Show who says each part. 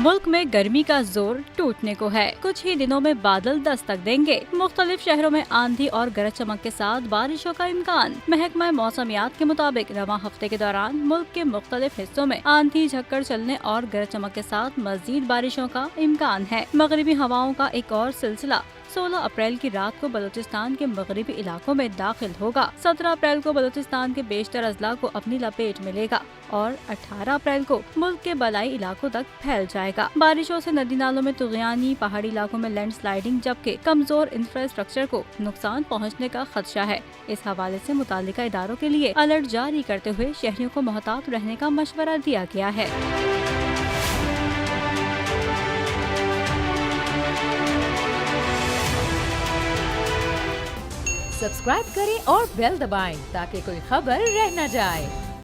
Speaker 1: ملک میں گرمی کا زور ٹوٹنے کو ہے۔ کچھ ہی دنوں میں بادل دستک دیں گے۔ مختلف شہروں میں آندھی اور گرج چمک کے ساتھ بارشوں کا امکان۔ محکمہ موسمیات کے مطابق رواں ہفتے کے دوران ملک کے مختلف حصوں میں آندھی جھکڑ چلنے اور گرج چمک کے ساتھ مزید بارشوں کا امکان ہے۔ مغربی ہواؤں کا ایک اور سلسلہ 16 اپریل کی رات کو بلوچستان کے مغربی علاقوں میں داخل ہوگا۔ 17 اپریل کو بلوچستان کے بیشتر اضلاع کو اپنی لپیٹ میں لے گا اور 18 اپریل کو ملک کے بالائی علاقوں تک پھیل جائے گا۔ بارشوں سے ندی نالوں میں طغیانی، پہاڑی علاقوں میں لینڈ سلائیڈنگ جبکہ کمزور انفراسٹرکچر کو نقصان پہنچنے کا خدشہ ہے۔ اس حوالے سے متعلقہ اداروں کے لیے الرٹ جاری کرتے ہوئے شہریوں کو محتاط رہنے کا مشورہ دیا گیا ہے۔
Speaker 2: سبسکرائب کریں اور بیل دبائیں تاکہ کوئی خبر رہ نہ جائے۔